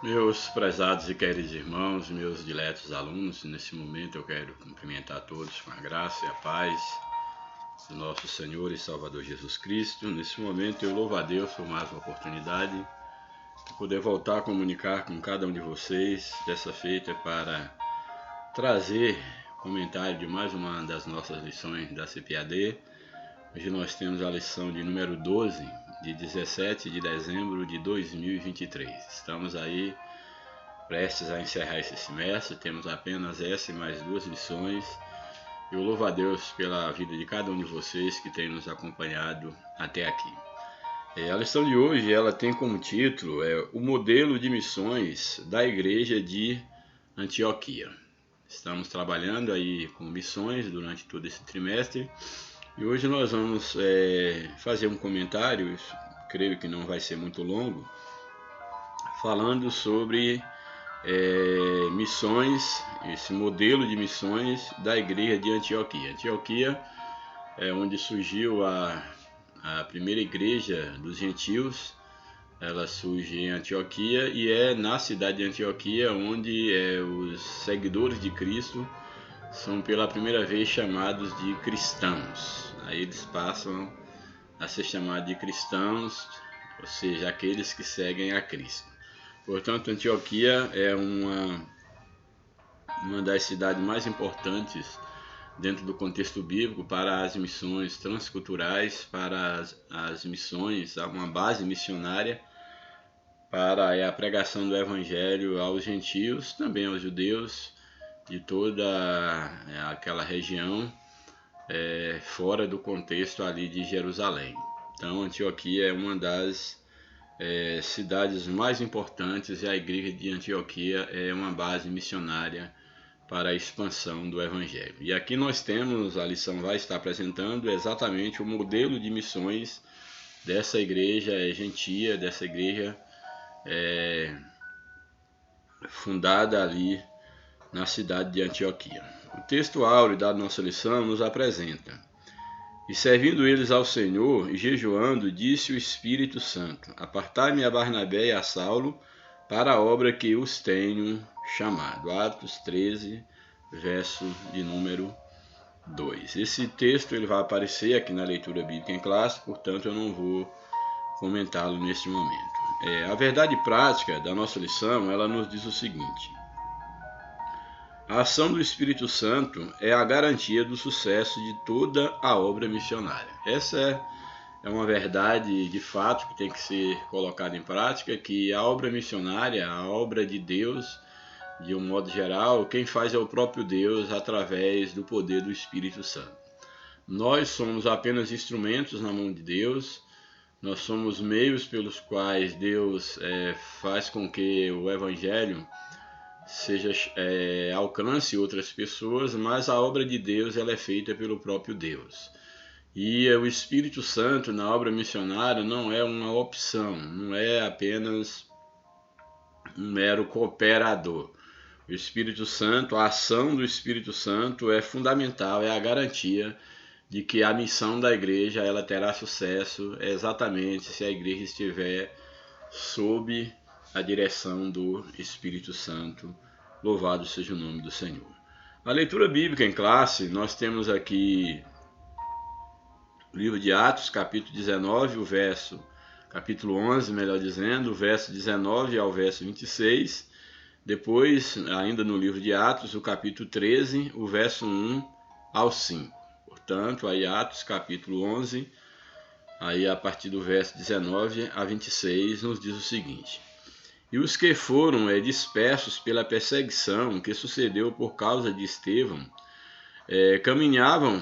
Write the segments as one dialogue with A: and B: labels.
A: Meus prezados e queridos irmãos, meus diletos alunos, nesse momento eu quero cumprimentar a todos com a graça e a paz do nosso Senhor e Salvador Jesus Cristo. Nesse momento eu louvo a Deus por mais uma oportunidade de poder voltar a comunicar com cada um de vocês, dessa feita para trazer comentário de mais uma das nossas lições da CPAD. Hoje nós temos a lição de número 12, de 17 de dezembro de 2023. Estamos aí prestes a encerrar esse semestre, temos apenas essa e mais duas lições. Eu louvo a Deus pela vida de cada um de vocês que tem nos acompanhado até aqui. A lição de hoje ela tem como título o modelo de missões da igreja de Antioquia. Estamos trabalhando aí com missões durante todo esse trimestre e hoje nós vamos fazer um comentário, creio que não vai ser muito longo, falando sobre missões, esse modelo de missões da igreja de Antioquia. Antioquia é onde surgiu a primeira igreja dos gentios. Ela surge em Antioquia e é na cidade de Antioquia onde os seguidores de Cristo são pela primeira vez chamados de cristãos. Aí eles passam a ser chamados de cristãos, ou seja, aqueles que seguem a Cristo. Portanto, Antioquia é uma das cidades mais importantes dentro do contexto bíblico para as missões transculturais, para as missões, uma base missionária para a pregação do evangelho aos gentios, também aos judeus de toda aquela região, fora do contexto ali de Jerusalém. Então, Antioquia é uma das cidades mais importantes e a igreja de Antioquia é uma base missionária para a expansão do evangelho. E aqui nós temos, a lição vai estar apresentando exatamente o modelo de missões dessa igreja gentia, dessa igreja fundada ali na cidade de Antioquia. O texto áureo da nossa lição nos apresenta: e servindo eles ao Senhor e jejuando, disse o Espírito Santo: apartai-me a Barnabé e a Saulo para a obra que os tenho chamado. Atos 13, verso de número 2. Esse texto ele vai aparecer aqui na leitura bíblica em classe, portanto eu não vou comentá-lo neste momento. A verdade prática da nossa lição, ela nos diz o seguinte: a ação do Espírito Santo é a garantia do sucesso de toda a obra missionária. Essa é uma verdade de fato que tem que ser colocada em prática, que a obra missionária, a obra de Deus, de um modo geral, quem faz é o próprio Deus através do poder do Espírito Santo. Nós somos apenas instrumentos na mão de Deus, nós somos meios pelos quais Deus faz com que o Evangelho alcance outras pessoas, mas a obra de Deus ela é feita pelo próprio Deus. E o Espírito Santo na obra missionária não é uma opção, não é apenas um mero cooperador. O Espírito Santo, a ação do Espírito Santo é fundamental, é a garantia de que a missão da igreja ela terá sucesso exatamente se a igreja estiver sob a direção do Espírito Santo. Louvado seja o nome do Senhor. A leitura bíblica em classe, nós temos aqui o livro de Atos, capítulo 19, capítulo 11, melhor dizendo, o verso 19 ao verso 26. Depois, ainda no livro de Atos, o capítulo 13, o verso 1 ao 5. Portanto, aí Atos, capítulo 11, aí a partir do verso 19 a 26, nos diz o seguinte: e os que foram dispersos pela perseguição que sucedeu por causa de Estevão, caminharam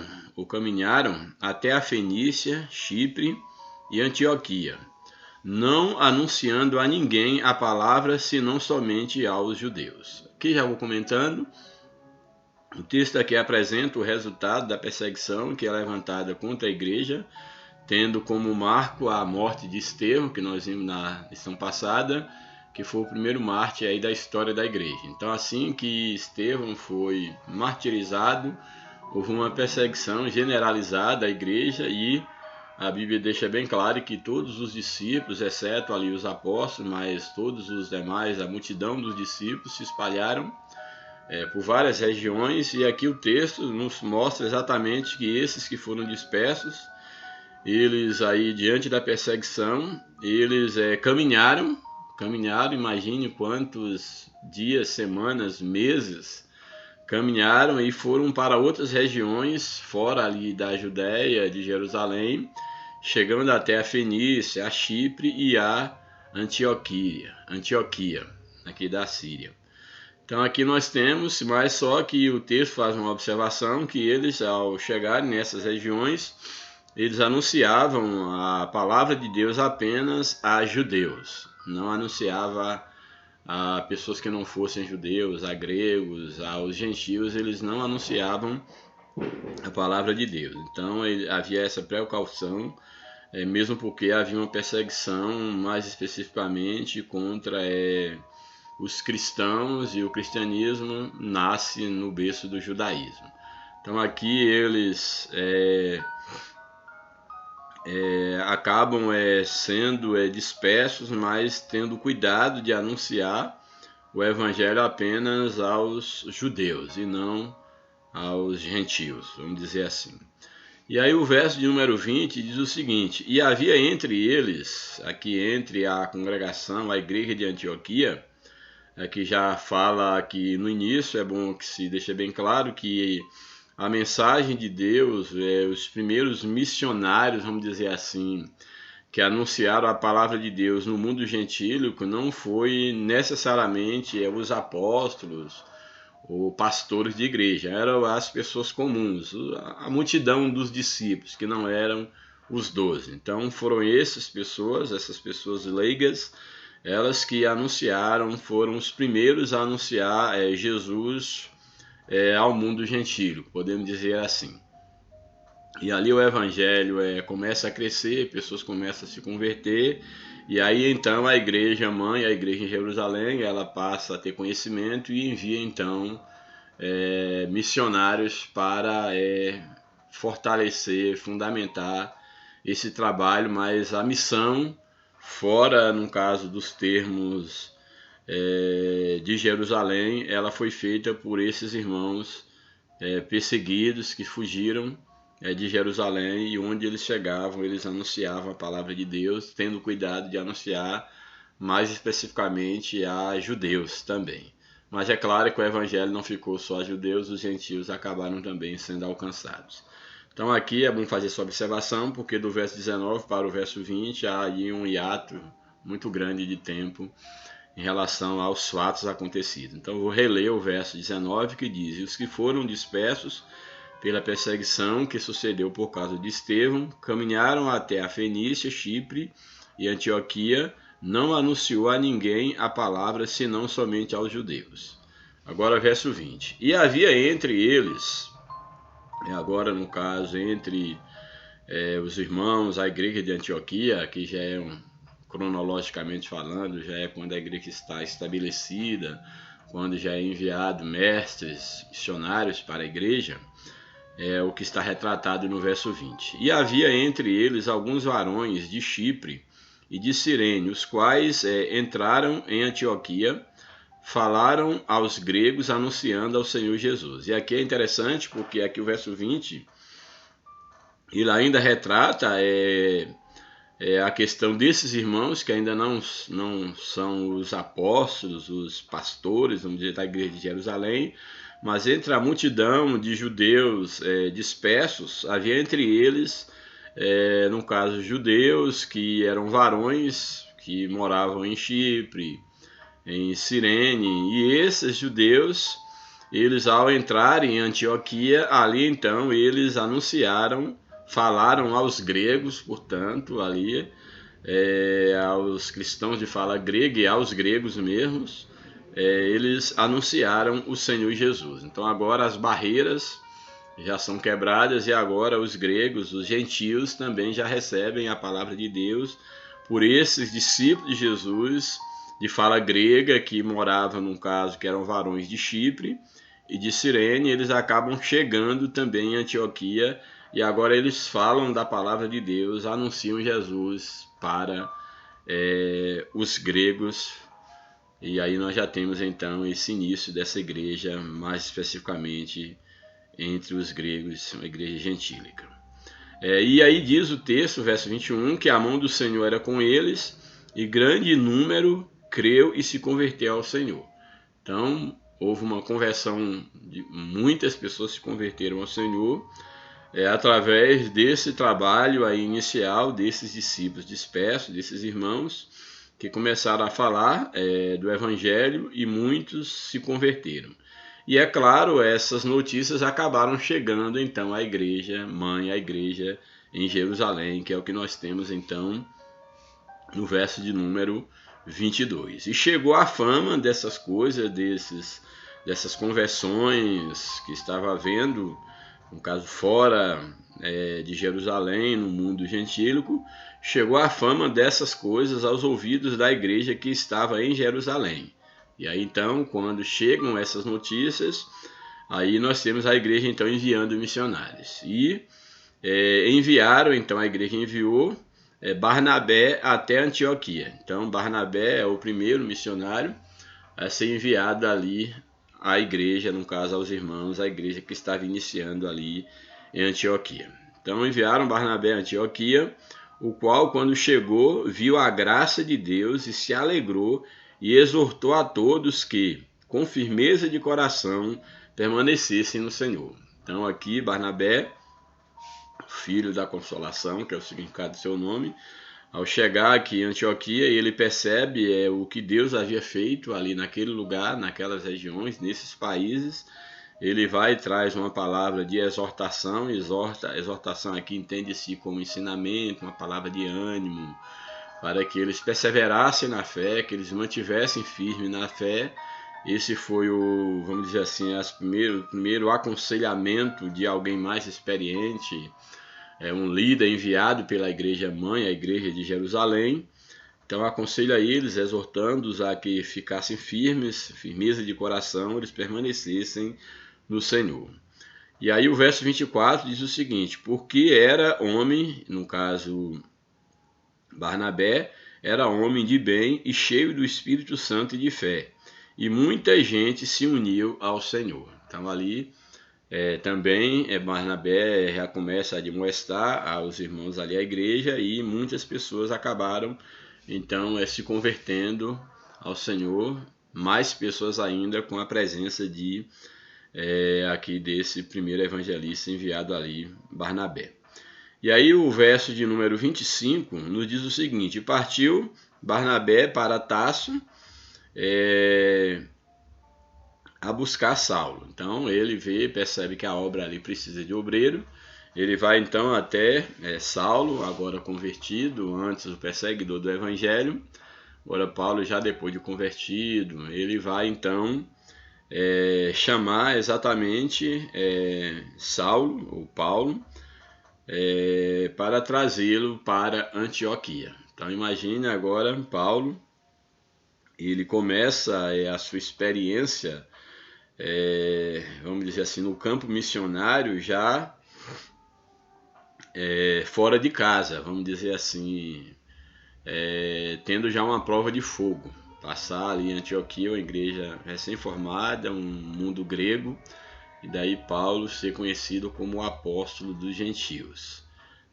A: até a Fenícia, Chipre e Antioquia, não anunciando a ninguém a palavra, senão somente aos judeus. Aqui já vou comentando. O texto aqui apresenta o resultado da perseguição que é levantada contra a igreja, tendo como marco a morte de Estevão, que nós vimos na lição passada, que foi o primeiro mártir aí da história da igreja. Então, assim que Estevão foi martirizado, houve uma perseguição generalizada à igreja e a Bíblia deixa bem claro que todos os discípulos, exceto ali os apóstolos, mas todos os demais, a multidão dos discípulos se espalharam por várias regiões, e aqui o texto nos mostra exatamente que esses que foram dispersos, eles aí diante da perseguição, eles caminharam, imagine quantos dias, semanas, meses, caminharam e foram para outras regiões, fora ali da Judéia, de Jerusalém, chegando até a Fenícia, a Chipre e a Antioquia, aqui da Síria. Então aqui nós temos, mas só que o texto faz uma observação que eles, ao chegarem nessas regiões, eles anunciavam a palavra de Deus apenas a judeus, não anunciava a pessoas que não fossem judeus, a gregos, aos gentios, eles não anunciavam a palavra de Deus. Então havia essa precaução, mesmo porque havia uma perseguição mais especificamente contra os cristãos, e o cristianismo nasce no berço do judaísmo. Então aqui eles acabam sendo dispersos, mas tendo cuidado de anunciar o evangelho apenas aos judeus e não aos gentios, vamos dizer assim. E aí o verso de número 20 diz o seguinte: e havia entre eles, aqui entre a congregação, a igreja de Antioquia, que já fala aqui no início, é bom que se deixe bem claro que a mensagem de Deus, os primeiros missionários, vamos dizer assim, que anunciaram a palavra de Deus no mundo gentílico, não foi necessariamente os apóstolos ou pastores de igreja, eram as pessoas comuns, a multidão dos discípulos, que não eram os 12. Então foram essas pessoas leigas, elas que anunciaram, foram os primeiros a anunciar Jesus ao mundo gentílico, podemos dizer assim. E ali o evangelho começa a crescer, pessoas começam a se converter, e aí então a igreja mãe, a igreja em Jerusalém, ela passa a ter conhecimento e envia então missionários para fortalecer, fundamentar esse trabalho, mas a missão, fora no caso dos termos de Jerusalém, ela foi feita por esses irmãos perseguidos que fugiram de Jerusalém, e onde eles chegavam, eles anunciavam a palavra de Deus, tendo cuidado de anunciar mais especificamente a judeus também. Mas é claro que o evangelho não ficou só a judeus, os gentios acabaram também sendo alcançados. Então aqui é bom fazer essa observação, porque do verso 19 para o verso 20 há aí um hiato muito grande de tempo em relação aos fatos acontecidos. Então eu vou reler o verso 19, que diz: e os que foram dispersos pela perseguição que sucedeu por causa de Estevão, caminharam até a Fenícia, Chipre e Antioquia, não anunciou a ninguém a palavra, senão somente aos judeus. Agora verso 20. E havia entre eles, agora no caso entre os irmãos, a igreja de Antioquia, que já cronologicamente falando, já é quando a igreja está estabelecida, quando já é enviado mestres, missionários para a igreja, o que está retratado no verso 20. E havia entre eles alguns varões de Chipre e de Cirene, os quais entraram em Antioquia, falaram aos gregos anunciando ao Senhor Jesus. E aqui é interessante porque aqui o verso 20, ele ainda retrata a questão desses irmãos que ainda não são os apóstolos, os pastores, vamos dizer, da igreja de Jerusalém, mas entre a multidão de judeus dispersos, havia entre eles, no caso, judeus que eram varões, que moravam em Chipre, em Cirene, e esses judeus, eles ao entrarem em Antioquia, ali então eles anunciaram, falaram aos gregos, portanto, ali, aos cristãos de fala grega e aos gregos mesmos, eles anunciaram o Senhor Jesus. Então agora as barreiras já são quebradas, e agora os gregos, os gentios, também já recebem a palavra de Deus por esses discípulos de Jesus de fala grega, que moravam, no caso, que eram varões de Chipre e de Cirene. Eles acabam chegando também em Antioquia e agora eles falam da palavra de Deus, anunciam Jesus para os gregos, e aí nós já temos então esse início dessa igreja, mais especificamente entre os gregos, uma igreja gentílica. E aí diz o texto, verso 21, que a mão do Senhor era com eles, e grande número creu e se converteu ao Senhor. Então, houve uma conversão, muitas pessoas se converteram ao Senhor, através desse trabalho aí inicial desses discípulos dispersos, desses irmãos, que começaram a falar do Evangelho e muitos se converteram. E é claro, essas notícias acabaram chegando então à igreja mãe, à igreja em Jerusalém, que é o que nós temos então no verso de número 22. E chegou a fama dessas coisas, dessas conversões que estava havendo, no caso fora de Jerusalém, no mundo gentílico, chegou a fama dessas coisas aos ouvidos da igreja que estava em Jerusalém. E aí então, quando chegam essas notícias, aí nós temos a igreja então enviando missionários. E enviaram, então a igreja enviou Barnabé até Antioquia. Então Barnabé é o primeiro missionário a ser enviado ali à igreja, no caso aos irmãos, a igreja que estava iniciando ali em Antioquia. Então enviaram Barnabé a Antioquia, o qual, quando chegou, viu a graça de Deus e se alegrou e exortou a todos que, com firmeza de coração, permanecessem no Senhor. Então aqui Barnabé, filho da consolação, que é o significado do seu nome, ao chegar aqui em Antioquia, ele percebe o que Deus havia feito ali naquele lugar, naquelas regiões, nesses países. Ele vai e traz uma palavra de exortação, exortação aqui entende-se como ensinamento, uma palavra de ânimo, para que eles perseverassem na fé, que eles mantivessem firme na fé. Esse foi o, vamos dizer assim, o primeiro aconselhamento de alguém mais experiente, um líder enviado pela igreja mãe, a igreja de Jerusalém. Então aconselha eles, exortando-os a que ficassem firmes, firmeza de coração, eles permanecessem no Senhor. E aí o verso 24 diz o seguinte: porque era homem, no caso Barnabé, era homem de bem e cheio do Espírito Santo e de fé, e muita gente se uniu ao Senhor. Então ali também Barnabé já começa a admoestar aos irmãos ali à igreja, e muitas pessoas acabaram então se convertendo ao Senhor, mais pessoas ainda com a presença de aqui desse primeiro evangelista enviado ali, Barnabé. E aí o verso de número 25 nos diz o seguinte: partiu Barnabé para Tarso a buscar Saulo. Então ele percebe que a obra ali precisa de obreiro. Ele vai então até Saulo, agora convertido, antes o perseguidor do evangelho. Agora Paulo, já depois de convertido, ele vai então chamar exatamente Saulo, ou Paulo, para trazê-lo para Antioquia. Então imagine agora Paulo, ele começa a sua experiência, vamos dizer assim, no campo missionário, já fora de casa, vamos dizer assim, tendo já uma prova de fogo. Passar ali em Antioquia, uma igreja recém-formada, um mundo grego, e daí Paulo ser conhecido como o apóstolo dos gentios.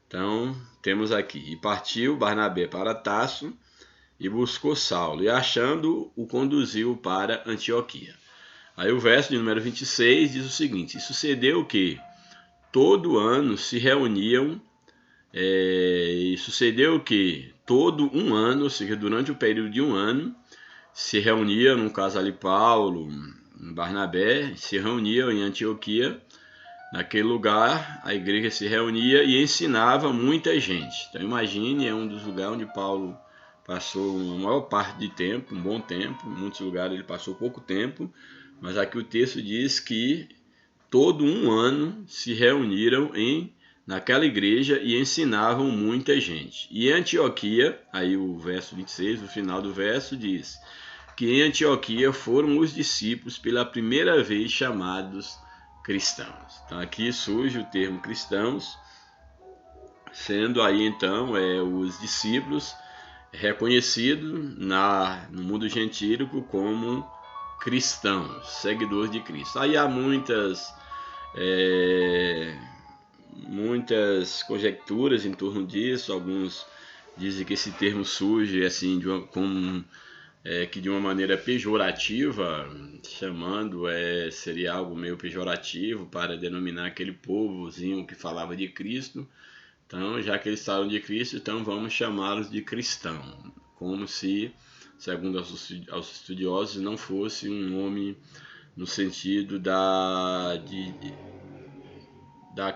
A: Então, temos aqui: e partiu Barnabé para Tarso, e buscou Saulo, e achando, o conduziu para Antioquia. Aí o verso de número 26 diz o seguinte: e sucedeu que todo ano se reuniam, todo um ano, ou seja, durante o período de um ano, se reuniam, no caso ali Paulo, Barnabé, se reuniam em Antioquia. Naquele lugar, a igreja se reunia e ensinava muita gente. Então imagine, é um dos lugares onde Paulo passou a maior parte de tempo, um bom tempo. Em muitos lugares ele passou pouco tempo, mas aqui o texto diz que todo um ano se reuniram naquela igreja e ensinavam muita gente. E em Antioquia, aí o verso 26, o final do verso diz que em Antioquia foram os discípulos pela primeira vez chamados cristãos. Então aqui surge o termo cristãos, sendo aí então os discípulos reconhecidos no mundo gentílico como cristãos, seguidores de Cristo. Aí há muitas conjecturas em torno disso. Alguns dizem que esse termo surge assim que de uma maneira pejorativa, chamando seria algo meio pejorativo para denominar aquele povozinho que falava de Cristo. Então, já que eles falam de Cristo, então vamos chamá-los de cristão, como se, segundo aos estudiosos, não fosse um nome no sentido da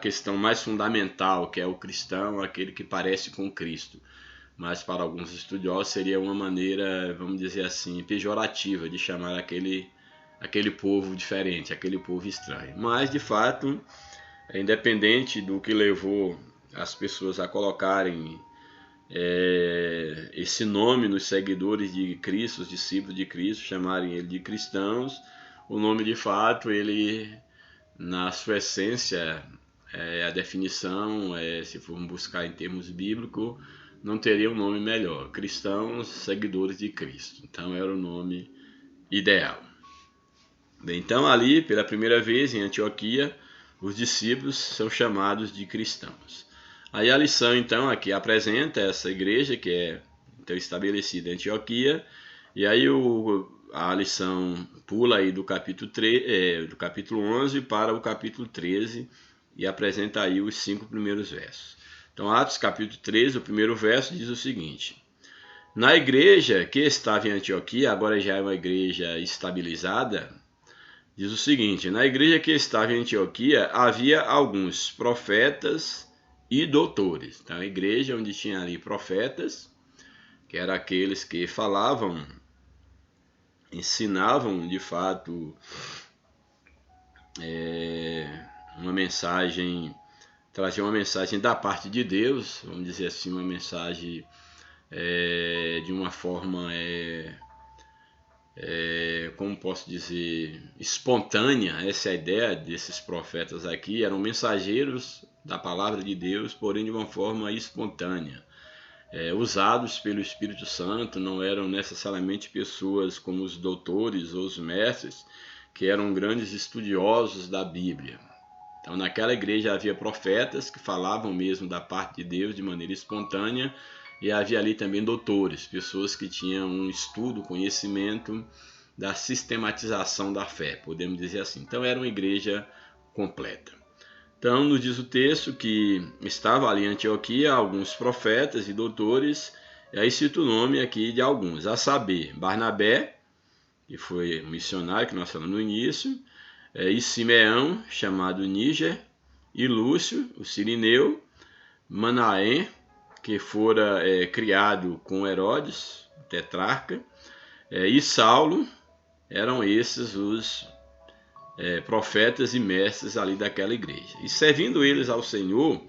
A: questão mais fundamental, que é o cristão, aquele que parece com Cristo. Mas para alguns estudiosos seria uma maneira, vamos dizer assim, pejorativa de chamar aquele povo diferente, aquele povo estranho. Mas, de fato, independente do que levou as pessoas a colocarem esse nome nos seguidores de Cristo, os discípulos de Cristo, chamarem ele de cristãos, o nome de fato, ele na sua essência, a definição, se formos buscar em termos bíblicos, não teria um nome melhor: cristãos, seguidores de Cristo. Então era o nome ideal. Bem, então ali, pela primeira vez em Antioquia, os discípulos são chamados de cristãos. Aí a lição então aqui apresenta essa igreja que é então estabelecida em Antioquia, e aí a lição pula aí do capítulo 11 para o capítulo 13 e apresenta aí os 5 primeiros versos. Então, Atos capítulo 13, o primeiro verso diz o seguinte: na igreja que estava em Antioquia, agora já é uma igreja estabilizada, diz o seguinte: na igreja que estava em Antioquia havia alguns profetas e doutores. Então, a igreja onde tinha ali profetas, que eram aqueles que falavam, ensinavam de fato uma mensagem, traziam uma mensagem da parte de Deus, vamos dizer assim, uma mensagem de uma forma, como posso dizer, espontânea. Essa é a ideia desses profetas aqui, eram mensageiros da palavra de Deus, porém de uma forma espontânea. Usados pelo Espírito Santo, não eram necessariamente pessoas como os doutores ou os mestres, que eram grandes estudiosos da Bíblia. Então, naquela igreja havia profetas que falavam mesmo da parte de Deus de maneira espontânea, e havia ali também doutores, pessoas que tinham um estudo, conhecimento da sistematização da fé, podemos dizer assim. Então, era uma igreja completa. Então, nos diz o texto que estava ali em Antioquia alguns profetas e doutores, e aí cita o nome aqui de alguns, a saber, Barnabé, que foi um missionário que nós falamos no início, e Simeão, chamado Níger, e Lúcio, o Cirineu, Manaém, que fora criado com Herodes, o tetrarca, e Saulo. Eram esses os profetas e mestres ali daquela igreja. E servindo eles ao Senhor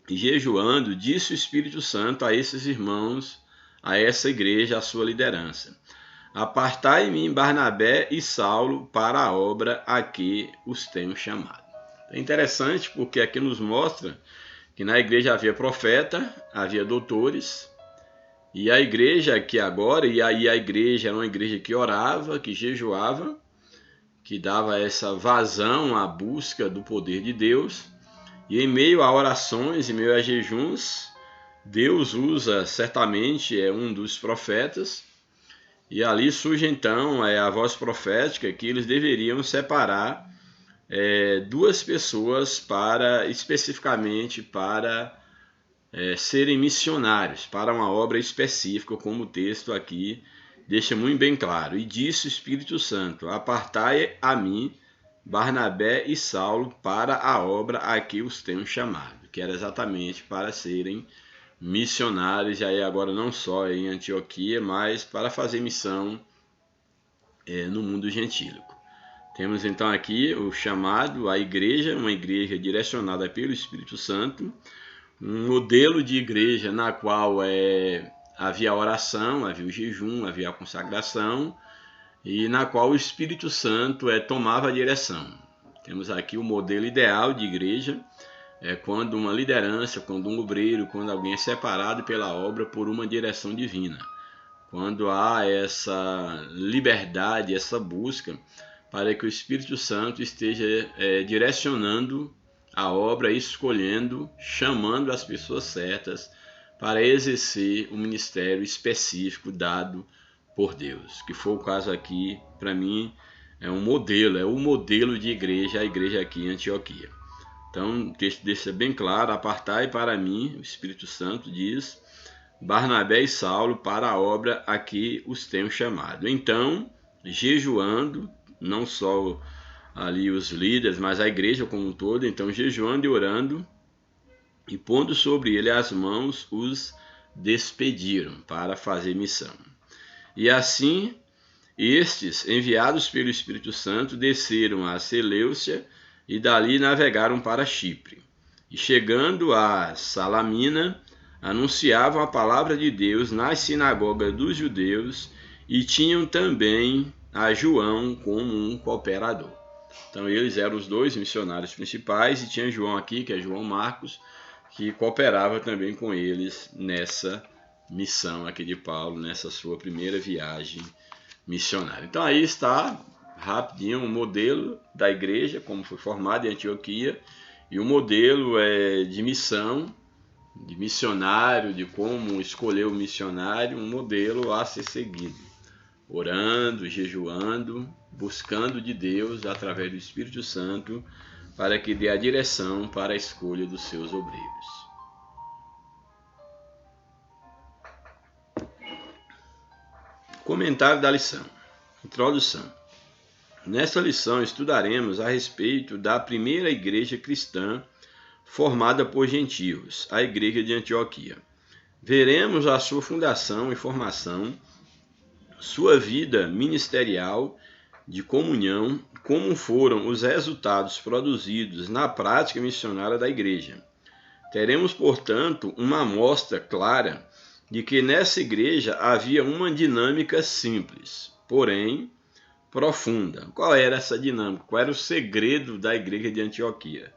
A: e jejuando, disse o Espírito Santo a esses irmãos, a essa igreja, a sua liderança: apartai-me Barnabé e Saulo para a obra a que os tenho chamado. É interessante porque aqui nos mostra que na igreja havia profeta, havia doutores, e a igreja que agora, e aí a igreja era uma igreja que orava, que jejuava, que dava essa vazão à busca do poder de Deus, e em meio a orações, em meio a jejuns, Deus usa certamente um dos profetas, e ali surge então a voz profética que eles deveriam separar duas pessoas especificamente para serem missionários, para uma obra específica, como o texto aqui deixa muito bem claro. E disse o Espírito Santo: apartai a mim Barnabé e Saulo para a obra a que os tenho chamado, que era exatamente para serem missionários, e aí agora não só em Antioquia, mas para fazer missão no mundo gentílico. Temos então aqui o chamado à igreja, uma igreja direcionada pelo Espírito Santo, um modelo de igreja na qual havia oração, havia o jejum, havia a consagração, e na qual o Espírito Santo tomava a direção. Temos aqui o modelo ideal de igreja, é quando uma liderança, quando um obreiro, quando alguém é separado pela obra por uma direção divina. Quando há essa liberdade, essa busca para que o Espírito Santo esteja direcionando a obra, escolhendo, chamando as pessoas certas para exercer o ministério específico dado por Deus, que foi o caso aqui, para mim, é um modelo, é o modelo de igreja, a igreja aqui em Antioquia. Então, o texto deixa bem claro: apartai para mim, o Espírito Santo diz, Barnabé e Saulo para a obra a que os tenho chamado. Então, jejuando, não só ali os líderes, mas a igreja como um todo, então jejuando e orando, e pondo sobre ele as mãos, os despediram para fazer missão. E assim, estes, enviados pelo Espírito Santo, desceram a Seleucia e dali navegaram para Chipre. E chegando a Salamina, anunciavam a palavra de Deus nas sinagogas dos judeus e tinham também a João como um cooperador. Então eles eram os dois missionários principais e tinha João aqui, que é João Marcos, que cooperava também com eles nessa missão aqui de Paulo, nessa sua primeira viagem missionária. Então aí está rapidinho um modelo da igreja, como foi formada em Antioquia, e um modelo de missão, de missionário, de como escolher o missionário, um modelo a ser seguido. Orando, jejuando, buscando de Deus, através do Espírito Santo, para que dê a direção para a escolha dos seus obreiros. Comentário da lição. Introdução. Nesta lição estudaremos a respeito da primeira igreja cristã formada por gentios, a igreja de Antioquia. Veremos a sua fundação e formação, sua vida ministerial de comunhão, como foram os resultados produzidos na prática missionária da igreja. Teremos, portanto, uma amostra clara de que nessa igreja havia uma dinâmica simples, porém profunda. Qual era essa dinâmica? Qual era o segredo da igreja de Antioquia?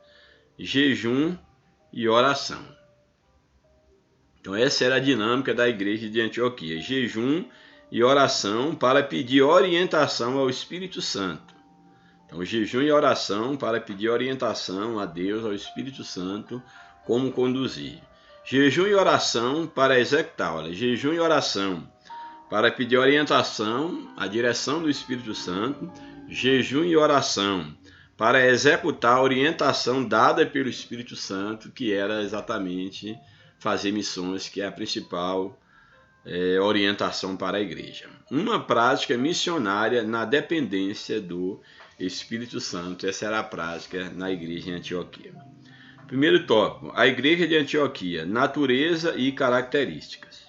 A: Jejum e oração. Então essa era a dinâmica da igreja de Antioquia: jejum e oração para pedir orientação ao Espírito Santo. Então jejum e oração para pedir orientação a Deus, ao Espírito Santo, como conduzir. Jejum e oração para executar. Olha, jejum e oração para pedir orientação, a direção do Espírito Santo. Jejum e oração para executar a orientação dada pelo Espírito Santo, que era exatamente fazer missões, que é a principal orientação para a igreja. Uma prática missionária na dependência do Espírito Santo. Essa era a prática na igreja em Antioquia. Primeiro tópico: a igreja de Antioquia, natureza e características.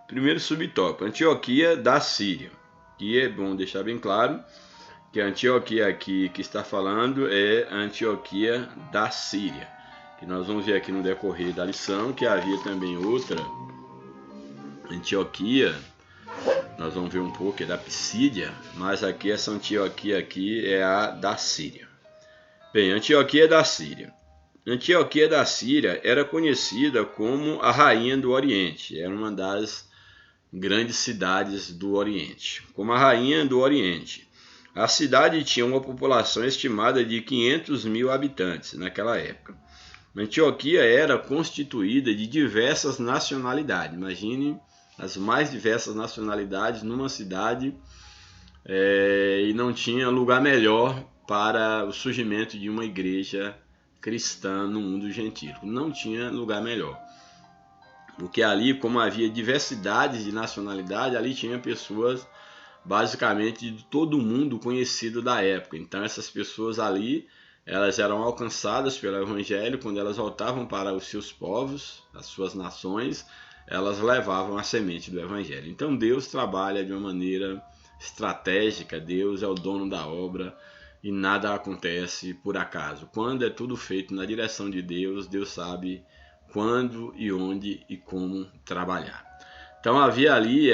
A: Primeiro subtópico: Antioquia da Síria. E é bom deixar bem claro que a Antioquia aqui que está falando é a Antioquia da Síria, que nós vamos ver aqui no decorrer da lição que havia também outra Antioquia, nós vamos ver um pouco, é da Psídia, mas aqui essa Antioquia aqui é a da Síria. Bem, Antioquia da Síria. Antioquia da Síria era conhecida como a rainha do Oriente, era uma das grandes cidades do Oriente, como a rainha do Oriente. A cidade tinha uma população estimada de 500 mil habitantes naquela época. Antioquia era constituída de diversas nacionalidades. Imagine as mais diversas nacionalidades numa cidade e não tinha lugar melhor para o surgimento de uma igreja cristã no mundo gentil. Não tinha lugar melhor. Porque ali, como havia diversidades de nacionalidade, ali tinha pessoas basicamente de todo mundo conhecido da época. Então essas pessoas ali, elas eram alcançadas pelo evangelho. Quando elas voltavam para os seus povos, as suas nações, elas levavam a semente do evangelho. Então Deus trabalha de uma maneira estratégica. Deus é o dono da obra e nada acontece por acaso. Quando é tudo feito na direção de Deus, Deus sabe quando e onde e como trabalhar. Então havia ali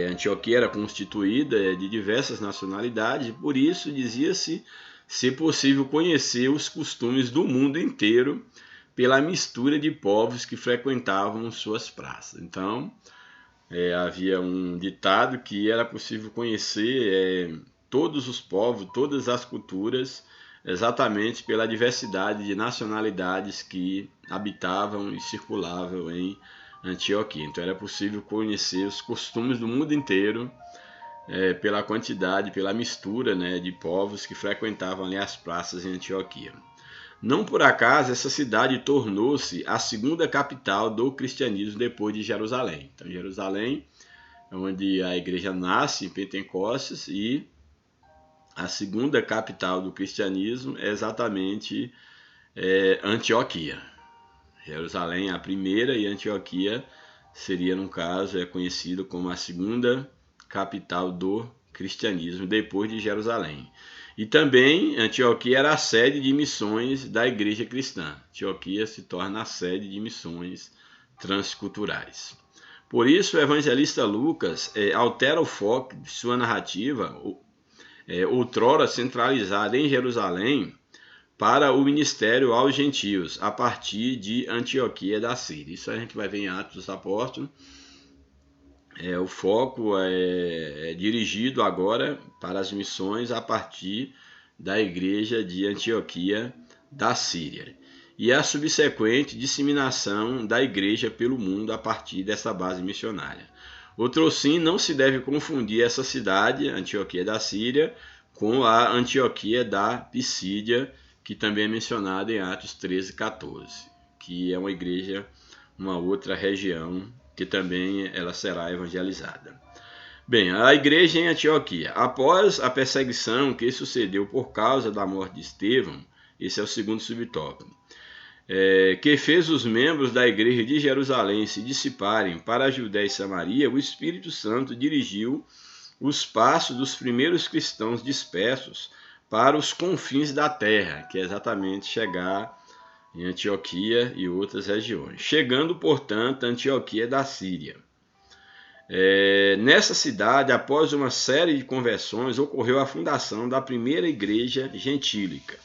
A: Antioquia era constituída de diversas nacionalidades, por isso dizia-se ser possível conhecer os costumes do mundo inteiro pela mistura de povos que frequentavam suas praças. Então, havia um ditado que era possível conhecer todos os povos, todas as culturas, exatamente pela diversidade de nacionalidades que habitavam e circulavam em Antioquia. Então era possível conhecer os costumes do mundo inteiro pela quantidade, pela mistura, né, de povos que frequentavam ali as praças em Antioquia. Não por acaso essa cidade tornou-se a segunda capital do cristianismo depois de Jerusalém. Então Jerusalém é onde a igreja nasce em Pentecostes, e a segunda capital do cristianismo é exatamente Antioquia. Jerusalém é a primeira e Antioquia seria, no caso, conhecida como a segunda capital do cristianismo depois de Jerusalém. E também Antioquia era a sede de missões da igreja cristã. Antioquia se torna a sede de missões transculturais. Por isso, o evangelista Lucas altera o foco de sua narrativa, outrora centralizada em Jerusalém, para o ministério aos gentios, a partir de Antioquia da Síria. Isso a gente vai ver em Atos dos Apóstolos. O foco é dirigido agora para as missões a partir da igreja de Antioquia da Síria, e a subsequente disseminação da igreja pelo mundo a partir dessa base missionária. Outrossim, não se deve confundir essa cidade, Antioquia da Síria, com a Antioquia da Pisídia, que também é mencionada em Atos 13, 14, que é uma igreja, uma outra região, que também ela será evangelizada. Bem, a igreja em Antioquia. Após a perseguição que sucedeu por causa da morte de Estevão, esse é o segundo subtópico, que fez os membros da igreja de Jerusalém se dissiparem para a Judéia e Samaria, o Espírito Santo dirigiu os passos dos primeiros cristãos dispersos para os confins da terra, que é exatamente chegar em Antioquia e outras regiões, chegando, portanto, a Antioquia da Síria. Nessa cidade, após uma série de conversões, ocorreu a fundação da primeira igreja gentílica.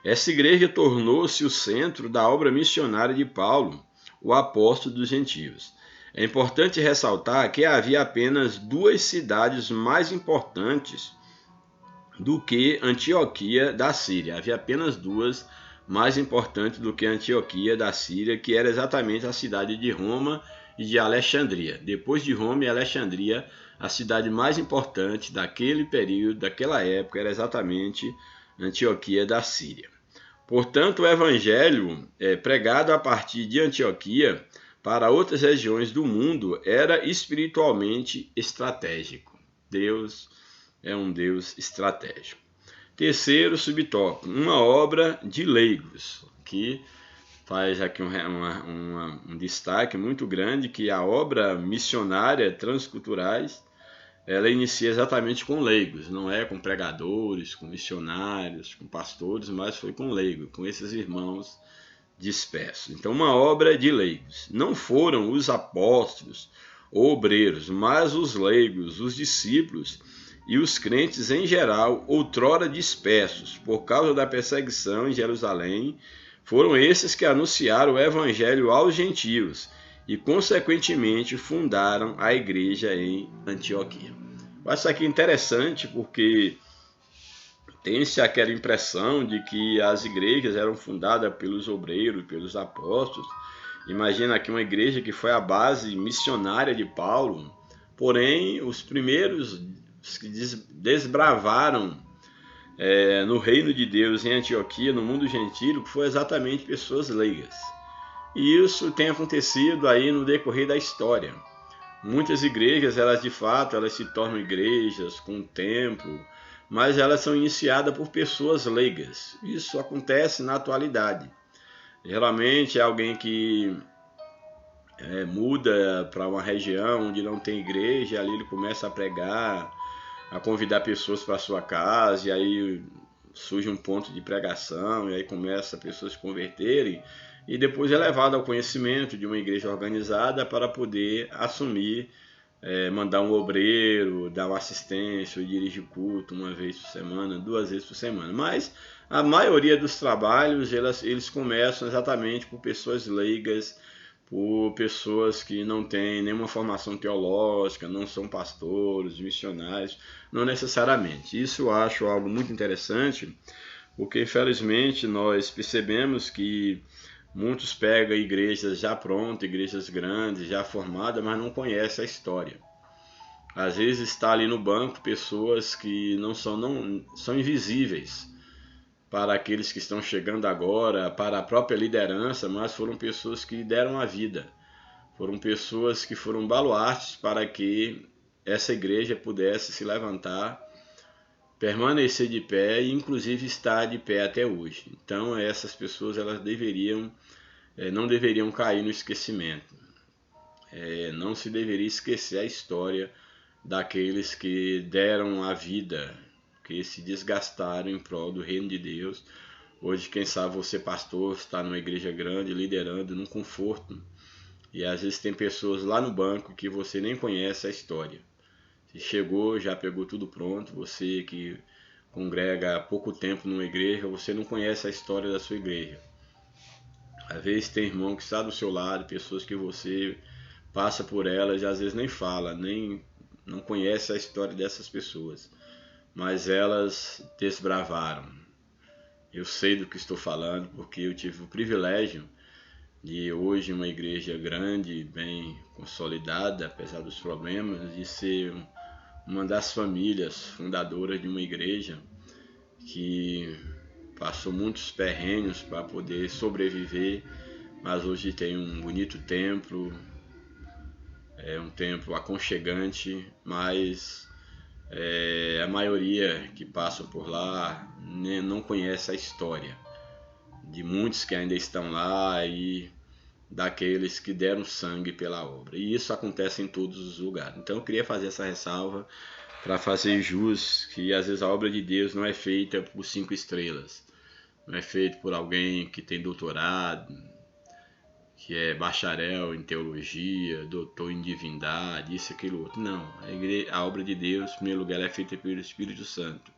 A: Essa igreja tornou-se o centro da obra missionária de Paulo, o apóstolo dos gentios. É importante ressaltar que havia apenas duas cidades mais importantes do que Antioquia da Síria. Havia apenas duas mais importantes do que Antioquia da Síria, que era exatamente a cidade de Roma e de Alexandria. Depois de Roma e Alexandria, a cidade mais importante daquele período, daquela época, era exatamente Antioquia da Síria. Portanto, o evangelho pregado a partir de Antioquia para outras regiões do mundo era espiritualmente estratégico. Deus é um Deus estratégico. Terceiro subtópico, uma obra de leigos, que faz aqui um destaque muito grande, que a obra missionária transculturais, ela inicia exatamente com leigos, não é com pregadores, com missionários, com pastores, mas foi com leigos, com esses irmãos dispersos. Então, uma obra de leigos. Não foram os apóstolos ou obreiros, mas os leigos, os discípulos e os crentes em geral, outrora dispersos por causa da perseguição em Jerusalém, foram esses que anunciaram o evangelho aos gentios e, consequentemente, fundaram a igreja em Antioquia. Eu acho isso aqui interessante porque tem-se aquela impressão de que as igrejas eram fundadas pelos obreiros, pelos apóstolos. Imagina aqui uma igreja que foi a base missionária de Paulo, porém os primeiros que desbravaram no reino de Deus em Antioquia, no mundo gentílico, foi exatamente pessoas leigas. E isso tem acontecido aí no decorrer da história. Muitas igrejas, elas de fato, elas se tornam igrejas com um templo, mas elas são iniciadas por pessoas leigas. Isso acontece na atualidade. Geralmente é alguém que muda para uma região onde não tem igreja, ali ele começa a pregar, a convidar pessoas para sua casa, e aí surge um ponto de pregação, e aí começa pessoas a se converterem, e depois é levado ao conhecimento de uma igreja organizada para poder assumir mandar um obreiro, dar uma assistência, ou dirigir culto uma vez por semana, 2 vezes por semana. Mas a maioria dos trabalhos eles começam exatamente por pessoas leigas, por pessoas que não têm nenhuma formação teológica, não são pastores, missionários, não necessariamente. Isso eu acho algo muito interessante, porque infelizmente nós percebemos que muitos pegam igrejas já prontas, igrejas grandes, já formadas, mas não conhecem a história. Às vezes está ali no banco pessoas que não são invisíveis para aqueles que estão chegando agora, para a própria liderança, mas foram pessoas que deram a vida. Foram pessoas que foram baluartes para que essa igreja pudesse se levantar, permanecer de pé e inclusive estar de pé até hoje. Então essas pessoas elas não deveriam cair no esquecimento. Não se deveria esquecer a história daqueles que deram a vida, que se desgastaram em prol do reino de Deus. Hoje, quem sabe você, pastor, está numa igreja grande, liderando num conforto, e às vezes tem pessoas lá no banco que você nem conhece a história. Você chegou, já pegou tudo pronto, você que congrega há pouco tempo numa igreja, você não conhece a história da sua igreja. Às vezes tem irmão que está do seu lado, pessoas que você passa por elas e às vezes nem fala, nem não conhece a história dessas pessoas, mas elas desbravaram. Eu sei do que estou falando porque eu tive o privilégio de hoje uma igreja grande, bem consolidada, apesar dos problemas, de ser uma das famílias fundadoras de uma igreja que passou muitos perrengues para poder sobreviver, mas hoje tem um bonito templo, um templo aconchegante, mas a maioria que passa por lá não conhece a história de muitos que ainda estão lá e daqueles que deram sangue pela obra. E isso acontece em todos os lugares. Então eu queria fazer essa ressalva para fazer jus que às vezes a obra de Deus não é feita por 5 estrelas, não é feita por alguém que tem doutorado, que é bacharel em teologia, doutor em divindade, isso, aquilo, outro. Não, a obra de Deus, em primeiro lugar, é feita pelo Espírito Santo.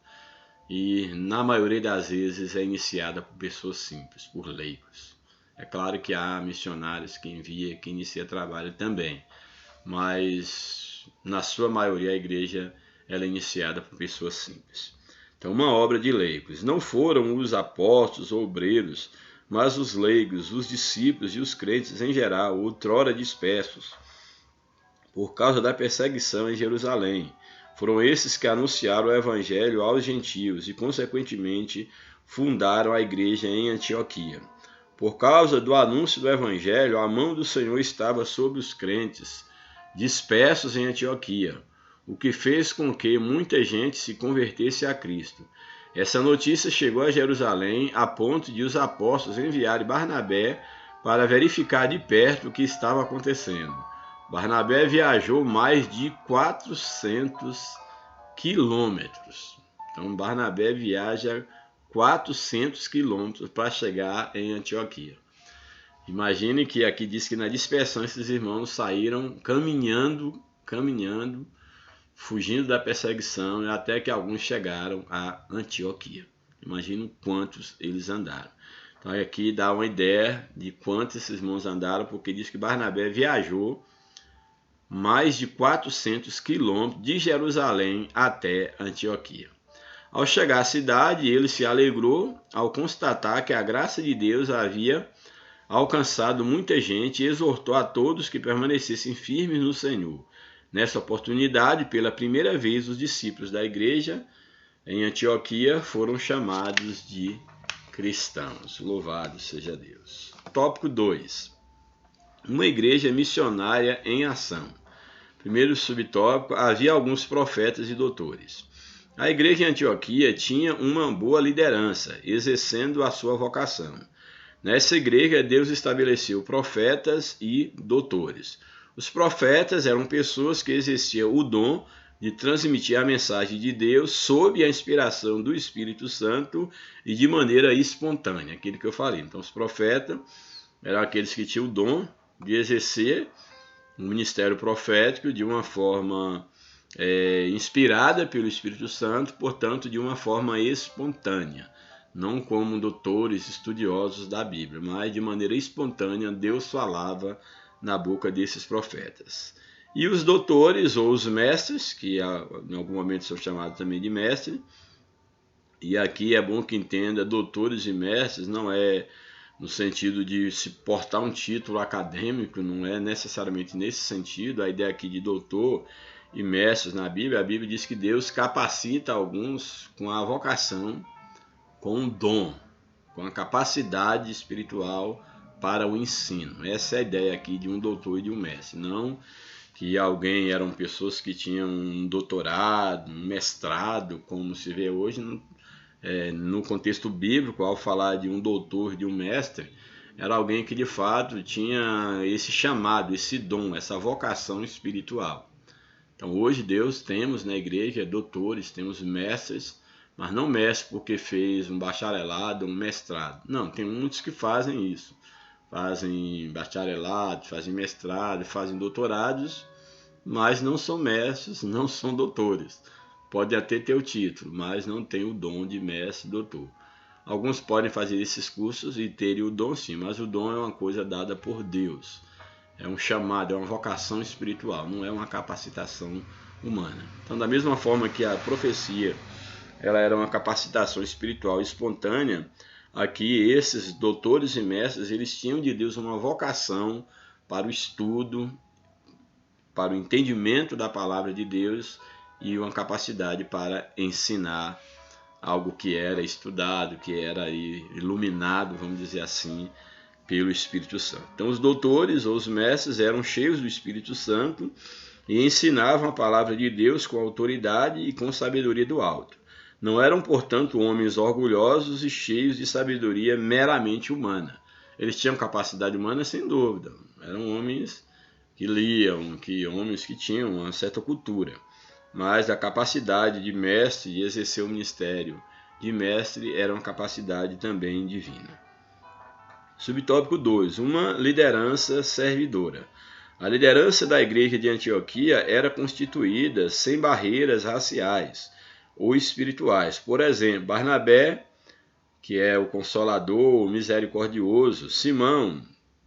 A: E, na maioria das vezes, é iniciada por pessoas simples, por leigos. É claro que há missionários que inicia trabalho também, mas, na sua maioria, a igreja ela é iniciada por pessoas simples. Então, uma obra de leigos. Não foram os apóstolos ou obreiros, mas os leigos, os discípulos e os crentes em geral, outrora dispersos, por causa da perseguição em Jerusalém. Foram esses que anunciaram o evangelho aos gentios e, consequentemente, fundaram a igreja em Antioquia. Por causa do anúncio do evangelho, a mão do Senhor estava sobre os crentes, dispersos em Antioquia, o que fez com que muita gente se convertesse a Cristo. Essa notícia chegou a Jerusalém a ponto de os apóstolos enviarem Barnabé para verificar de perto o que estava acontecendo. Barnabé viajou mais de 400 quilômetros. Então Barnabé viaja 400 quilômetros para chegar em Antioquia. Imagine que aqui diz que na dispersão esses irmãos saíram caminhando, fugindo da perseguição, até que alguns chegaram a Antioquia. Imagina quantos eles andaram. Então aqui dá uma ideia de quantos esses irmãos andaram, porque diz que Barnabé viajou mais de 400 quilômetros de Jerusalém até Antioquia. Ao chegar à cidade, ele se alegrou ao constatar que a graça de Deus havia alcançado muita gente e exortou a todos que permanecessem firmes no Senhor. Nessa oportunidade, pela primeira vez, os discípulos da igreja em Antioquia foram chamados de cristãos. Louvado seja Deus. Tópico 2. Uma igreja missionária em ação. Primeiro subtópico, havia alguns profetas e doutores. A igreja em Antioquia tinha uma boa liderança, exercendo a sua vocação. Nessa igreja, Deus estabeleceu profetas e doutores. Os profetas eram pessoas que exerciam o dom de transmitir a mensagem de Deus sob a inspiração do Espírito Santo e de maneira espontânea, aquilo que eu falei. Então, os profetas eram aqueles que tinham o dom de exercer um ministério profético de uma forma inspirada pelo Espírito Santo, portanto, de uma forma espontânea. Não como doutores estudiosos da Bíblia, mas de maneira espontânea Deus falava na boca desses profetas. E os doutores ou os mestres, que em algum momento são chamados também de mestre, e aqui é bom que entenda, doutores e mestres não é no sentido de se portar um título acadêmico, não é necessariamente nesse sentido. A ideia aqui de doutor e mestres na Bíblia, a Bíblia diz que Deus capacita alguns com a vocação, com um dom, com a capacidade espiritual para o ensino. Essa é a ideia aqui de um doutor e de um mestre. Não que alguém eram pessoas que tinham um doutorado, um mestrado, como se vê hoje no contexto bíblico. Ao falar de um doutor, de um mestre, era alguém que de fato tinha esse chamado, esse dom, essa vocação espiritual. Então hoje temos na igreja doutores, temos mestres, mas não mestre porque fez um bacharelado, um mestrado. Não, tem muitos que fazem isso. Fazem bacharelado, fazem mestrado, fazem doutorados, mas não são mestres, não são doutores. Pode até ter o título, mas não tem o dom de mestre, doutor. Alguns podem fazer esses cursos e terem o dom sim, mas o dom é uma coisa dada por Deus. É um chamado, é uma vocação espiritual, não é uma capacitação humana. Então, da mesma forma que a profecia ela era uma capacitação espiritual espontânea, aqui esses doutores e mestres, eles tinham de Deus uma vocação para o estudo, para o entendimento da palavra de Deus e uma capacidade para ensinar algo que era estudado, que era iluminado, vamos dizer assim, pelo Espírito Santo. Então os doutores ou os mestres eram cheios do Espírito Santo e ensinavam a palavra de Deus com autoridade e com sabedoria do alto. Não eram, portanto, homens orgulhosos e cheios de sabedoria meramente humana. Eles tinham capacidade humana, sem dúvida. Eram homens que liam, homens que tinham uma certa cultura. Mas a capacidade de mestre, de exercer o ministério de mestre, era uma capacidade também divina. Subtópico 2. Uma liderança servidora. A liderança da igreja de Antioquia era constituída sem barreiras raciais ou espirituais. Por exemplo, Barnabé, que é o consolador, o misericordioso; Simão,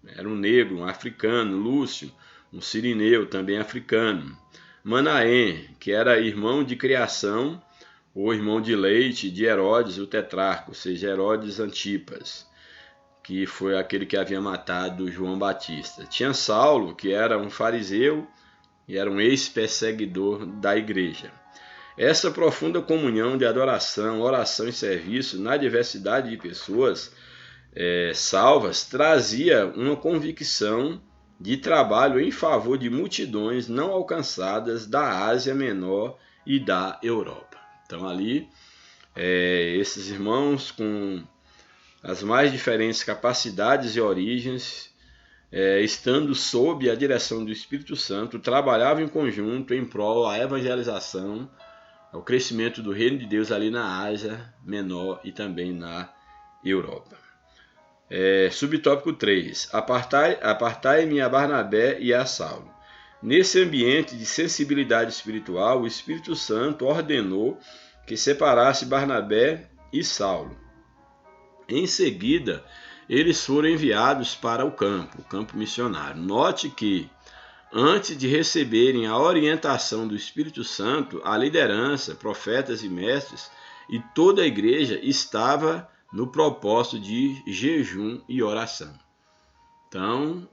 A: era um negro, um africano; Lúcio, um sirineu, também africano; Manaém, que era irmão de criação ou irmão de leite de Herodes, o tetrarca, ou seja, Herodes Antipas, que foi aquele que havia matado João Batista. Tinha Saulo, que era um fariseu e era um ex-perseguidor da igreja. Essa profunda comunhão de adoração, oração e serviço na diversidade de pessoas salvas trazia uma convicção de trabalho em favor de multidões não alcançadas da Ásia Menor e da Europa. Então ali, esses irmãos com as mais diferentes capacidades e origens, estando sob a direção do Espírito Santo, trabalhavam em conjunto em prol da evangelização, ao crescimento do reino de Deus ali na Ásia Menor e também na Europa. Subtópico 3. Apartai-me a Barnabé e a Saulo. Nesse ambiente de sensibilidade espiritual, o Espírito Santo ordenou que separasse Barnabé e Saulo. Em seguida, eles foram enviados para o campo missionário. Note que, antes de receberem a orientação do Espírito Santo, a liderança, profetas e mestres e toda a igreja estava no propósito de jejum e oração. Então,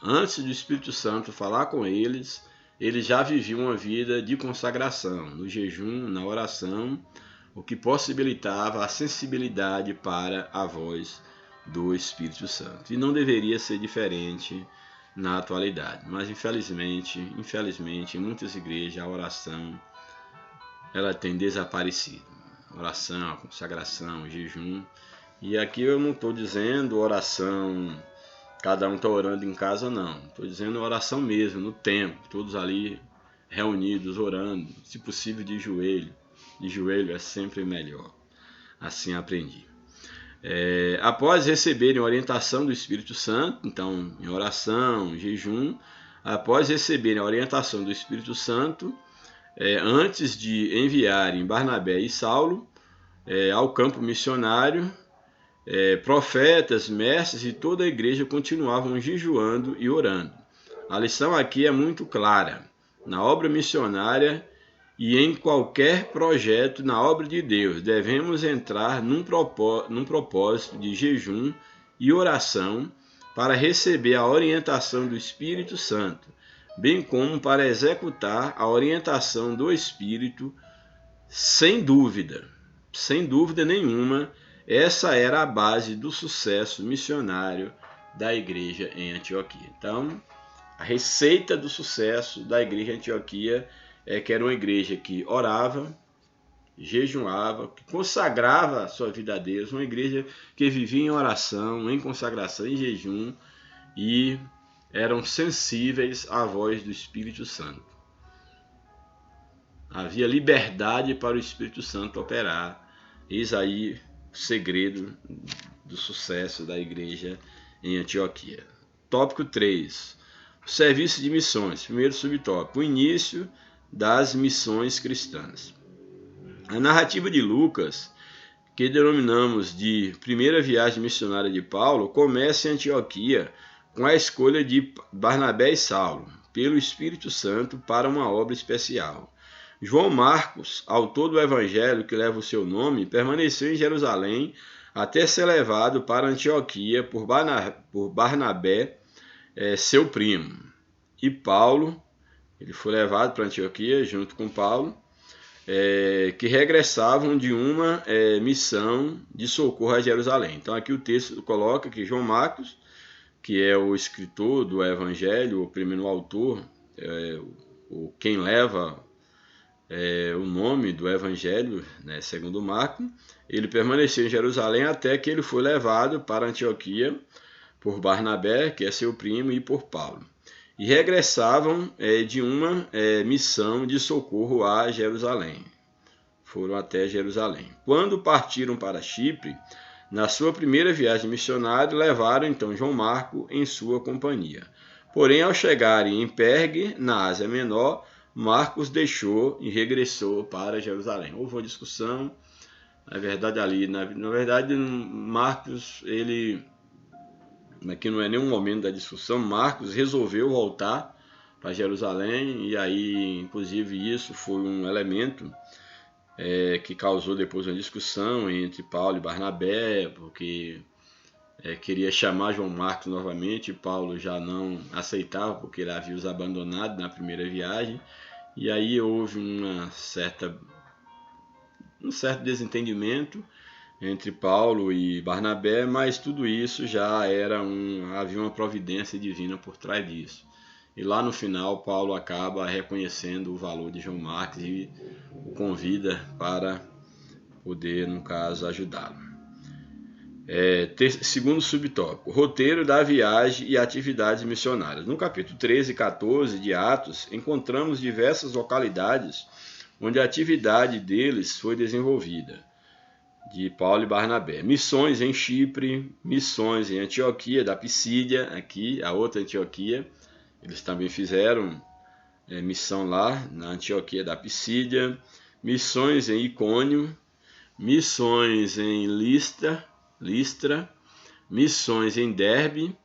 A: antes do Espírito Santo falar com eles já viviam uma vida de consagração, no jejum, na oração, o que possibilitava a sensibilidade para a voz do Espírito Santo. E não deveria ser diferente na atualidade, mas infelizmente, em muitas igrejas a oração ela tem desaparecido. A oração, a consagração, o jejum. E aqui eu não estou dizendo oração, cada um está orando em casa, não. Estou dizendo oração mesmo, no templo, todos ali reunidos, orando, se possível de joelho. De joelho é sempre melhor. Assim aprendi. Após receberem a orientação do Espírito Santo, então em oração, jejum, após receberem a orientação do Espírito Santo, antes de enviarem Barnabé e Saulo ao campo missionário, profetas, mestres e toda a igreja continuavam jejuando e orando. A lição aqui é muito clara. Na obra missionária e em qualquer projeto na obra de Deus, devemos entrar num propósito de jejum e oração para receber a orientação do Espírito Santo, bem como para executar a orientação do Espírito sem dúvida nenhuma. Essa era a base do sucesso missionário da igreja em Antioquia. Então, a receita do sucesso da igreja em Antioquia é que era uma igreja que orava, jejuava, que consagrava a sua vida a Deus, uma igreja que vivia em oração, em consagração, em jejum, e eram sensíveis à voz do Espírito Santo. Havia liberdade para o Espírito Santo operar. Eis aí o segredo do sucesso da igreja em Antioquia. Tópico 3. O serviço de missões. Primeiro subtópico. O início das missões cristãs. A narrativa de Lucas, que denominamos de primeira viagem missionária de Paulo, começa em Antioquia com a escolha de Barnabé e Saulo, pelo Espírito Santo, para uma obra especial. João Marcos, autor do evangelho que leva o seu nome, permaneceu em Jerusalém até ser levado para Antioquia por Barnabé, seu primo. E Paulo, ele foi levado para Antioquia junto com Paulo, que regressavam de uma missão de socorro a Jerusalém. Então aqui o texto coloca que João Marcos, que é o escritor do evangelho, o primeiro autor, quem leva o nome do evangelho, né, segundo Marcos, ele permaneceu em Jerusalém até que ele foi levado para Antioquia por Barnabé, que é seu primo, e por Paulo. E regressavam de uma missão de socorro a Jerusalém. Foram até Jerusalém. Quando partiram para Chipre, na sua primeira viagem missionária, levaram então João Marcos em sua companhia. Porém, ao chegarem em Pergue, na Ásia Menor, Marcos deixou e regressou para Jerusalém. Houve uma discussão, na verdade ali, na verdade Marcos, ele, aqui não é nenhum momento da discussão, Marcos resolveu voltar para Jerusalém, e aí inclusive isso foi um elemento que causou depois uma discussão entre Paulo e Barnabé, porque queria chamar João Marcos novamente, e Paulo já não aceitava porque ele havia os abandonado na primeira viagem. E aí houve um certo desentendimento entre Paulo e Barnabé, mas tudo isso já havia uma providência divina por trás disso. E lá no final, Paulo acaba reconhecendo o valor de João Marcos e o convida para poder, no caso, ajudá-lo. Segundo subtópico, roteiro da viagem e atividades missionárias. No capítulo 13 e 14 de Atos, encontramos diversas localidades onde a atividade deles foi desenvolvida, de Paulo e Barnabé. Missões em Chipre, missões em Antioquia da Pisídia, aqui a outra Antioquia, eles também fizeram missão lá na Antioquia da Pisídia, missões em Icônio, missões em Listra, missões em Derbe,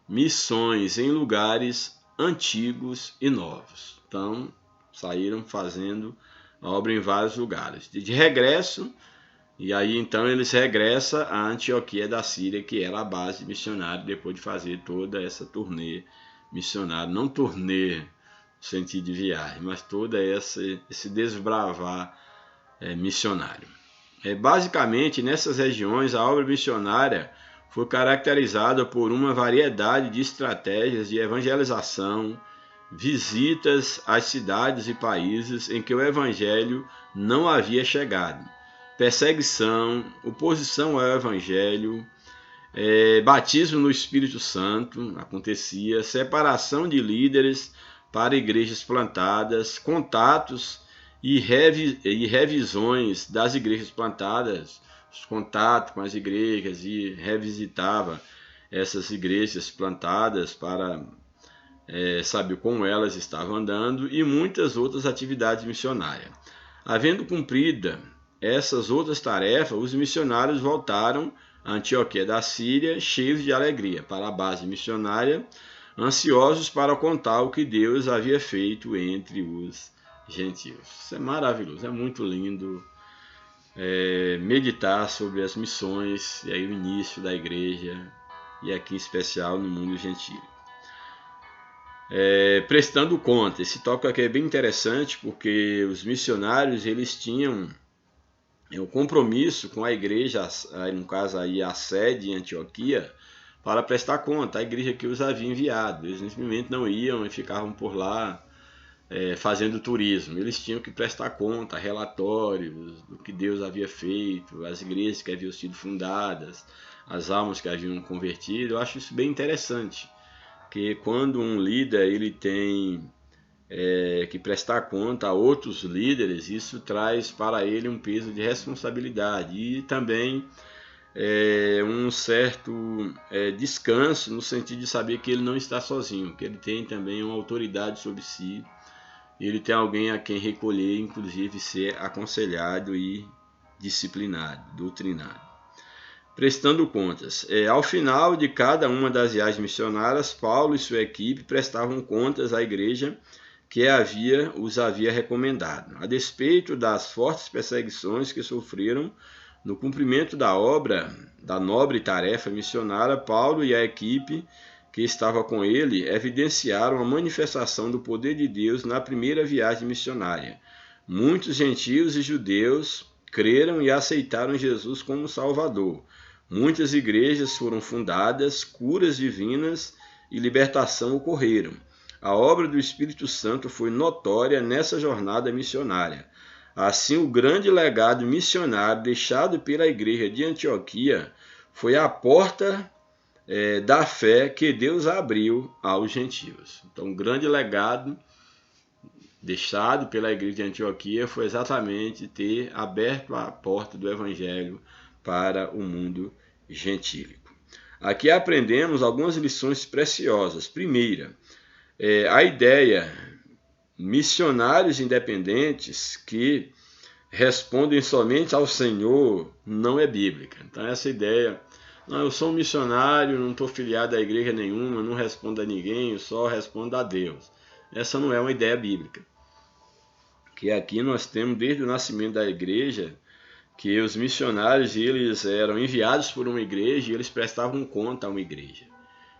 A: missões em lugares antigos e novos. Então, saíram fazendo a obra em vários lugares. De regresso, e aí então eles regressam a Antioquia da Síria, que era a base missionária, depois de fazer toda essa turnê missionária. Não turnê no sentido de viagem, mas todo esse desbravar missionário. Basicamente, nessas regiões, a obra missionária foi caracterizada por uma variedade de estratégias de evangelização, visitas às cidades e países em que o evangelho não havia chegado, perseguição, oposição ao evangelho, batismo no Espírito Santo acontecia, separação de líderes para igrejas plantadas, contatos e revisões das igrejas plantadas, os contatos com as igrejas, e revisitava essas igrejas plantadas para sabe como elas estavam andando e muitas outras atividades missionárias. Havendo cumprida essas outras tarefas, os missionários voltaram a Antioquia da Síria cheios de alegria para a base missionária, ansiosos para contar o que Deus havia feito entre os gentios. Isso é maravilhoso, é muito lindo meditar sobre as missões e aí o início da igreja, e aqui em especial no mundo gentil. Prestando conta, esse tópico aqui é bem interessante porque os missionários eles tinham um compromisso com a igreja, no caso aí a sede em Antioquia, para prestar conta à igreja que os havia enviado. Eles simplesmente não iam e ficavam por lá fazendo turismo. Eles tinham que prestar conta, relatórios do que Deus havia feito, as igrejas que haviam sido fundadas, as almas que haviam convertido. Eu acho isso bem interessante, que quando um líder ele tem que prestar conta a outros líderes, isso traz para ele um peso de responsabilidade e também um certo descanso, no sentido de saber que ele não está sozinho, que ele tem também uma autoridade sobre si, ele tem alguém a quem recolher, inclusive ser aconselhado e disciplinado, doutrinado. Prestando contas. Ao final de cada uma das viagens missionárias, Paulo e sua equipe prestavam contas à igreja que os havia recomendado. A despeito das fortes perseguições que sofreram no cumprimento da nobre tarefa missionária, Paulo e a equipe que estava com ele evidenciaram a manifestação do poder de Deus na primeira viagem missionária. Muitos gentios e judeus creram e aceitaram Jesus como Salvador. Muitas igrejas foram fundadas, curas divinas e libertação ocorreram. A obra do Espírito Santo foi notória nessa jornada missionária. Assim, o grande legado missionário deixado pela igreja de Antioquia foi a porta da fé que Deus abriu aos gentios. Então, o grande legado deixado pela igreja de Antioquia foi exatamente ter aberto a porta do evangelho para o mundo gentílico. Aqui aprendemos algumas lições preciosas. Primeira, a ideia missionários independentes que respondem somente ao Senhor não é bíblica. Então essa ideia, não, eu sou um missionário, não estou filiado a igreja nenhuma, não respondo a ninguém, eu só respondo a Deus. Essa não é uma ideia bíblica. Que aqui nós temos desde o nascimento da igreja que os missionários eles eram enviados por uma igreja e eles prestavam conta a uma igreja.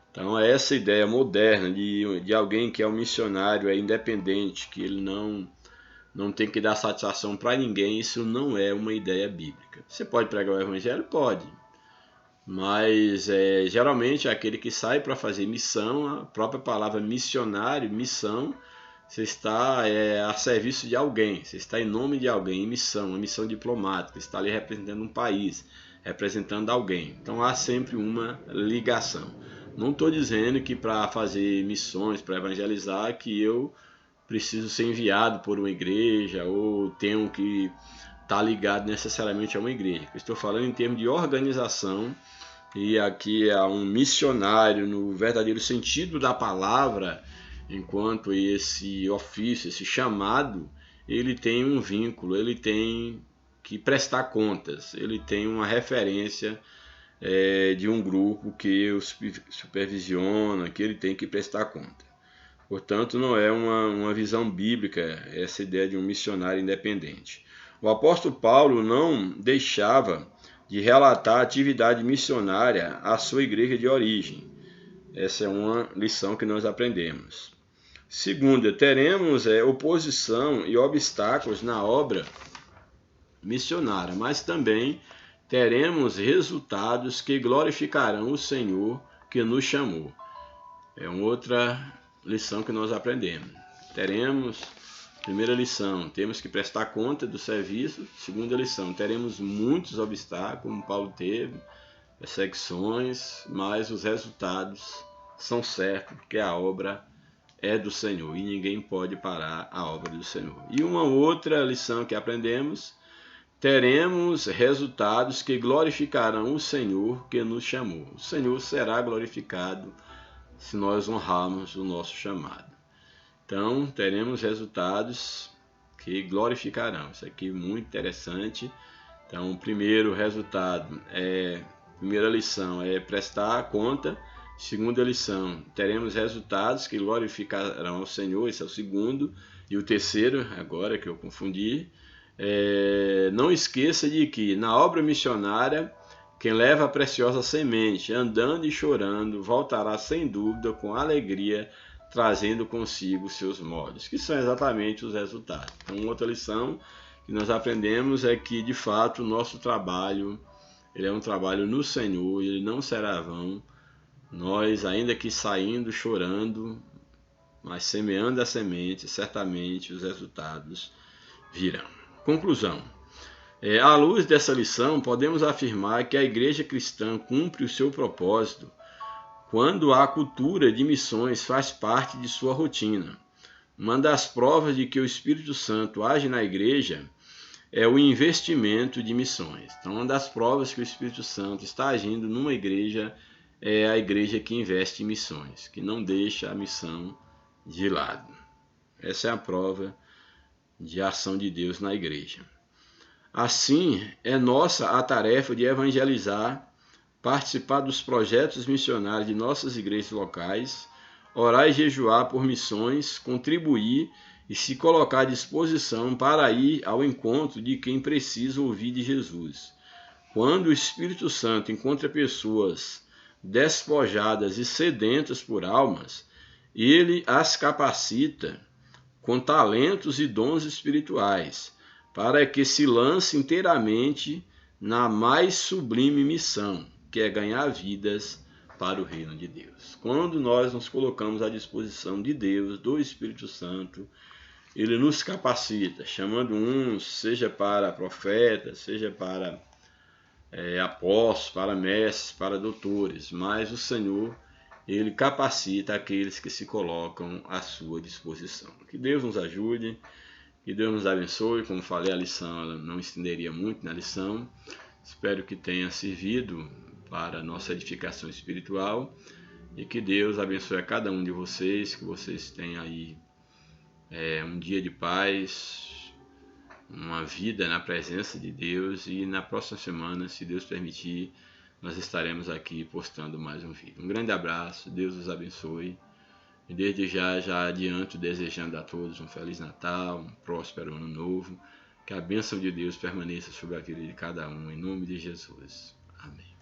A: Então essa ideia moderna de alguém que é um missionário, é independente, que ele não tem que dar satisfação para ninguém, isso não é uma ideia bíblica. Você pode pregar o evangelho? Pode. Mas geralmente aquele que sai para fazer missão, a própria palavra missionário, missão, você está a serviço de alguém, você está em nome de alguém, em missão, uma missão diplomática, você está ali representando um país, representando alguém. Então há sempre uma ligação. Não estou dizendo que para fazer missões, para evangelizar, que eu preciso ser enviado por uma igreja ou tenho que estar ligado necessariamente a uma igreja. Eu estou falando em termos de organização, e aqui é um missionário no verdadeiro sentido da palavra, enquanto esse ofício, esse chamado, ele tem um vínculo, ele tem que prestar contas, ele tem uma referência de um grupo que o supervisiona, que ele tem que prestar conta. Portanto, não é uma visão bíblica essa ideia de um missionário independente. O apóstolo Paulo não deixava de relatar a atividade missionária à sua igreja de origem. Essa é uma lição que nós aprendemos. Segunda, teremos oposição e obstáculos na obra missionária, mas também teremos resultados que glorificarão o Senhor que nos chamou. É uma outra lição que nós aprendemos. Primeira lição, temos que prestar conta do serviço. Segunda lição, teremos muitos obstáculos, como Paulo teve, perseguições, mas os resultados são certos, porque a obra é do Senhor e ninguém pode parar a obra do Senhor. E uma outra lição que aprendemos, teremos resultados que glorificarão o Senhor que nos chamou. O Senhor será glorificado se nós honrarmos o nosso chamado. Então, teremos resultados que glorificarão. Isso aqui é muito interessante. Então, o primeiro resultado primeira lição é prestar conta. Segunda lição, teremos resultados que glorificarão ao Senhor. Esse é o segundo. E o terceiro, agora que eu confundi, não esqueça de que na obra missionária, quem leva a preciosa semente, andando e chorando, voltará sem dúvida com alegria, trazendo consigo seus molhos, que são exatamente os resultados. Então, outra lição que nós aprendemos é que, de fato, o nosso trabalho ele é um trabalho no Senhor, ele não será vão. Nós, ainda que saindo, chorando, mas semeando a semente, certamente os resultados virão. Conclusão. À luz dessa lição, podemos afirmar que a igreja cristã cumpre o seu propósito quando a cultura de missões faz parte de sua rotina. Uma das provas de que o Espírito Santo age na igreja é o investimento de missões. Então, uma das provas que o Espírito Santo está agindo numa igreja é a igreja que investe em missões, que não deixa a missão de lado. Essa é a prova de ação de Deus na igreja. Assim, é nossa a tarefa de evangelizar, participar dos projetos missionários de nossas igrejas locais, orar e jejuar por missões, contribuir e se colocar à disposição para ir ao encontro de quem precisa ouvir de Jesus. Quando o Espírito Santo encontra pessoas despojadas e sedentas por almas, ele as capacita com talentos e dons espirituais, para que se lance inteiramente na mais sublime missão, que é ganhar vidas para o reino de Deus. Quando nós nos colocamos à disposição de Deus, do Espírito Santo, ele nos capacita, chamando uns, seja para profetas, seja para apóstolos, para mestres, para doutores, mas o Senhor, ele capacita aqueles que se colocam à sua disposição. Que Deus nos ajude, que Deus nos abençoe. Como falei, a lição ela não estenderia muito na lição. Espero que tenha servido para a nossa edificação espiritual e que Deus abençoe a cada um de vocês, que vocês tenham aí um dia de paz, uma vida na presença de Deus, e na próxima semana, se Deus permitir, nós estaremos aqui postando mais um vídeo. Um grande abraço, Deus os abençoe, e desde já adianto desejando a todos um Feliz Natal, um próspero Ano Novo, que a bênção de Deus permaneça sobre a vida de cada um, em nome de Jesus. Amém.